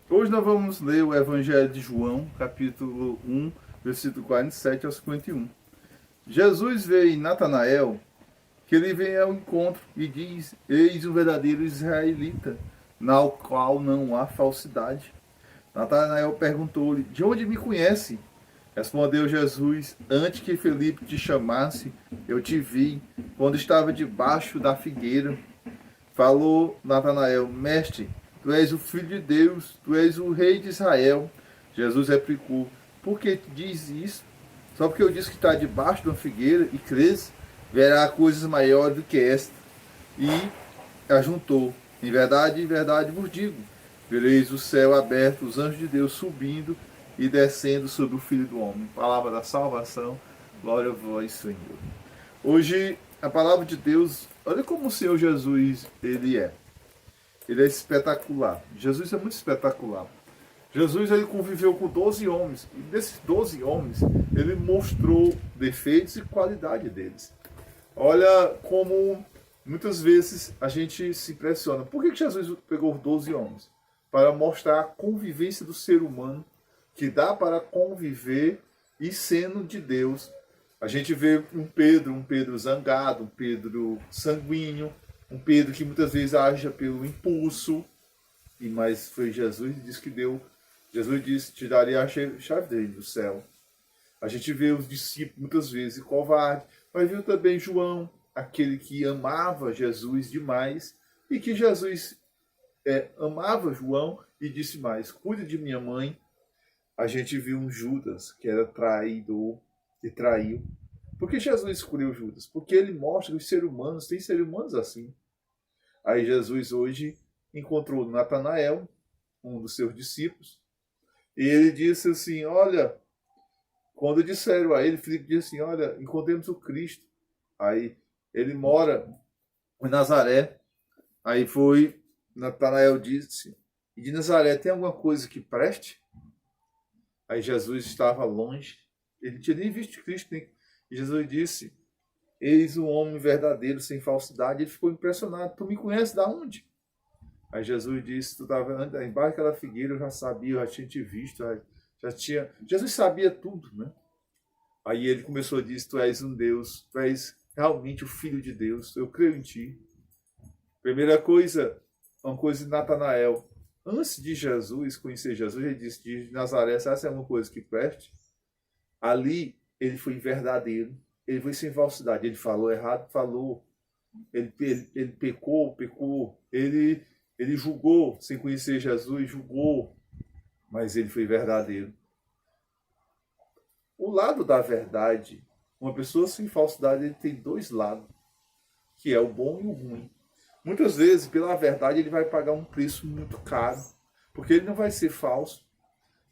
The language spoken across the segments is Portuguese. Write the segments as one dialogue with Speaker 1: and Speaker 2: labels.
Speaker 1: Hoje nós vamos ler o Evangelho de João, capítulo 1, versículo 47 ao 51. Jesus vê em Natanael que ele vem ao encontro e diz: Eis o verdadeiro israelita, na qual não há falsidade. Natanael perguntou-lhe: De onde me conhece? Respondeu Jesus: Antes que Felipe te chamasse, eu te vi, quando estava debaixo da figueira. Falou Natanael: Mestre, tu és o Filho de Deus, tu és o Rei de Israel. Jesus replicou: Por que diz isso? Só porque eu disse que está debaixo de uma figueira e crês, verá coisas maiores do que esta. E ajuntou: Em verdade vos digo, vereis o céu aberto, os anjos de Deus subindo e descendo sobre o Filho do Homem. Palavra da salvação, glória a vós, Senhor. Hoje, a palavra de Deus, olha como o Senhor Jesus, ele é. Ele é espetacular. Jesus é muito espetacular. Jesus, ele conviveu com 12 homens. E desses 12 homens, ele mostrou defeitos e qualidade deles. Olha como muitas vezes a gente se impressiona. Por que Jesus pegou 12 homens? Para mostrar a convivência do ser humano, que dá para conviver e sendo de Deus. A gente vê um Pedro zangado, um Pedro sanguíneo, um Pedro que muitas vezes age pelo impulso, mas foi Jesus que disse que deu. Jesus disse: Te daria a chave dele do céu. A gente vê os discípulos muitas vezes covardes, mas viu também João, aquele que amava Jesus demais, e que Jesus amava João e disse mais: Cuide de minha mãe. A gente viu um Judas que era traidor e traiu. Por que Jesus escolheu Judas? Porque ele mostra que os seres humanos têm seres humanos assim. Aí Jesus hoje encontrou Natanael, um dos seus discípulos, e ele disse assim: Olha, quando disseram a ele, Filipe disse assim: Olha, encontremos o Cristo. Aí ele mora em Nazaré. Aí foi, Natanael disse: E de Nazaré tem alguma coisa que preste? Aí Jesus estava longe, ele não tinha nem visto Cristo. E Jesus disse: Eis o homem verdadeiro, sem falsidade. Ele ficou impressionado: Tu me conheces da onde? Aí Jesus disse: Tu estava embaixo daquela figueira, eu já sabia, eu já tinha te visto, já tinha. Jesus sabia tudo, né? Aí ele começou a dizer: Tu és um Deus, tu és realmente o Filho de Deus, eu creio em ti. Primeira coisa, uma coisa de Natanael. Antes de Jesus conhecer Jesus, ele disse: De Nazaré, se essa é uma coisa que preste? Ali ele foi verdadeiro, ele foi sem falsidade, ele falou errado, falou, ele pecou, ele julgou sem conhecer Jesus, julgou, mas ele foi verdadeiro. O lado da verdade, uma pessoa sem falsidade, ele tem dois lados, que é o bom e o ruim. Muitas vezes, pela verdade, ele vai pagar um preço muito caro, porque ele não vai ser falso.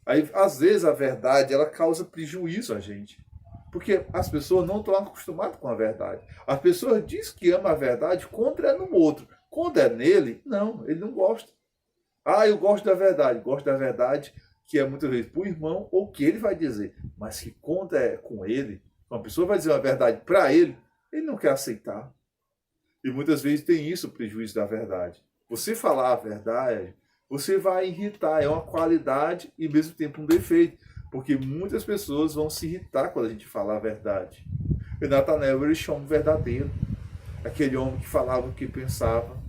Speaker 1: Aí, às vezes, a verdade, ela causa prejuízo a gente, porque as pessoas não estão acostumadas com a verdade. As pessoas dizem que amam a verdade quando é no outro. Quando é nele, não, ele não gosta. Ah, eu gosto da verdade que é muitas vezes para o irmão, ou que ele vai dizer, mas que quando é com ele, uma pessoa vai dizer uma verdade para ele, ele não quer aceitar. E muitas vezes tem isso, o prejuízo da verdade. Você falar a verdade, você vai irritar. É uma qualidade e ao mesmo tempo um defeito. Porque muitas pessoas vão se irritar quando a gente fala a verdade. E Natanael, ele chama o verdadeiro. Aquele homem que falava o que pensava.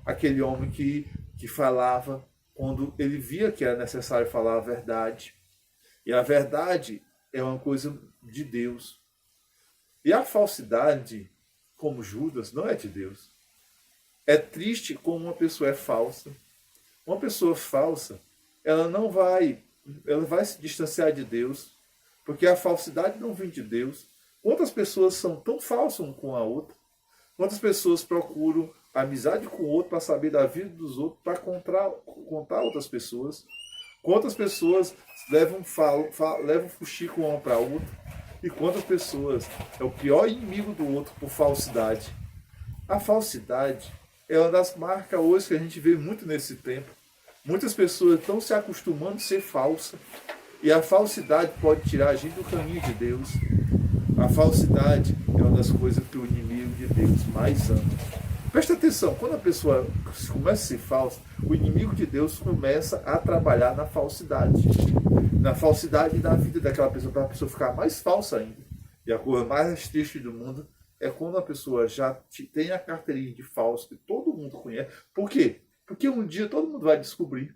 Speaker 1: Aquele homem que falava quando ele via que era necessário falar a verdade. E a verdade é uma coisa de Deus. E a falsidade, como Judas, não é de Deus. É triste como uma pessoa é falsa. Uma pessoa falsa, ela vai se distanciar de Deus, porque a falsidade não vem de Deus. Quantas pessoas são tão falsas uma com a outra? Quantas pessoas procuram amizade com o outro para saber da vida dos outros, para contar a outras pessoas? Quantas pessoas levam fuxico uma para outra? E quantas pessoas é o pior inimigo do outro por falsidade? A falsidade é uma das marcas hoje que a gente vê muito nesse tempo. Muitas pessoas estão se acostumando a ser falsa. E a falsidade pode tirar a gente do caminho de Deus. A falsidade é uma das coisas que o inimigo de Deus mais ama. Presta atenção, quando a pessoa começa a ser falsa, o inimigo de Deus começa a trabalhar na falsidade da vida daquela pessoa, para a pessoa ficar mais falsa ainda. E a coisa mais triste do mundo é quando a pessoa já tem a carteirinha de falso, que todo mundo conhece. Por quê? Porque um dia todo mundo vai descobrir.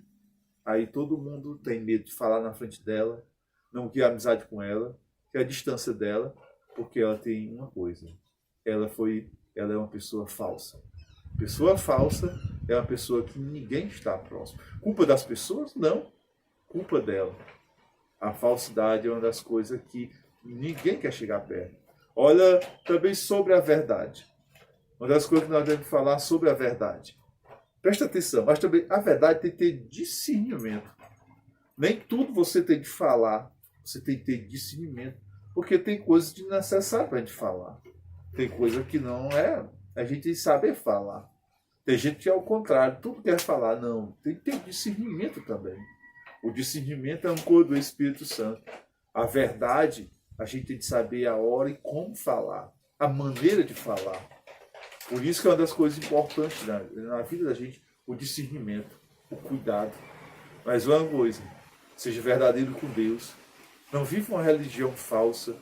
Speaker 1: Aí todo mundo tem medo de falar na frente dela, não quer amizade com ela, quer a distância dela, porque ela tem uma coisa. Ela é uma pessoa falsa. Pessoa falsa é uma pessoa que ninguém está próximo. Culpa das pessoas? Não. Culpa dela. A falsidade é uma das coisas que ninguém quer chegar perto. Olha também sobre a verdade. Uma das coisas que nós devemos falar sobre a verdade. Presta atenção, mas também a verdade tem que ter discernimento. Nem tudo você tem que falar, você tem que ter discernimento. Porque tem coisas desnecessárias para a gente falar. Tem coisa que não é, a gente tem que saber falar. Tem gente que é o contrário, tudo quer falar. Não, tem que ter discernimento também. O discernimento é um coisa do Espírito Santo. A verdade, a gente tem que saber a hora e como falar, a maneira de falar. Por isso que é uma das coisas importantes na vida da gente, o discernimento, o cuidado. Mas uma coisa, seja verdadeiro com Deus. Não viva uma religião falsa.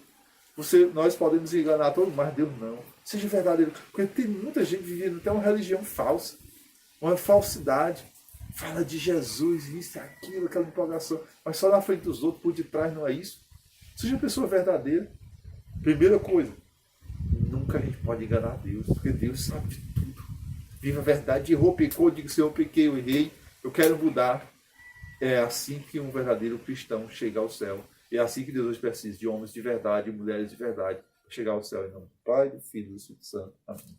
Speaker 1: Nós podemos enganar todo mundo, mas Deus não. Seja verdadeiro. Porque tem muita gente vivendo até uma religião falsa. Uma falsidade. Fala de Jesus, isso, aquilo, aquela empolgação. Mas só na frente dos outros, por detrás, não é isso. Seja uma pessoa verdadeira. Primeira coisa, nunca a gente pode enganar Deus, porque Deus sabe de tudo. Viva a verdade, errou, pecou, diga, Senhor, eu pequei, eu errei, eu quero mudar. É assim que um verdadeiro cristão chega ao céu. É assim que Deus precisa de homens de verdade, mulheres de verdade, chegar ao céu em nome do Pai, do Filho e do Espírito Santo. Amém.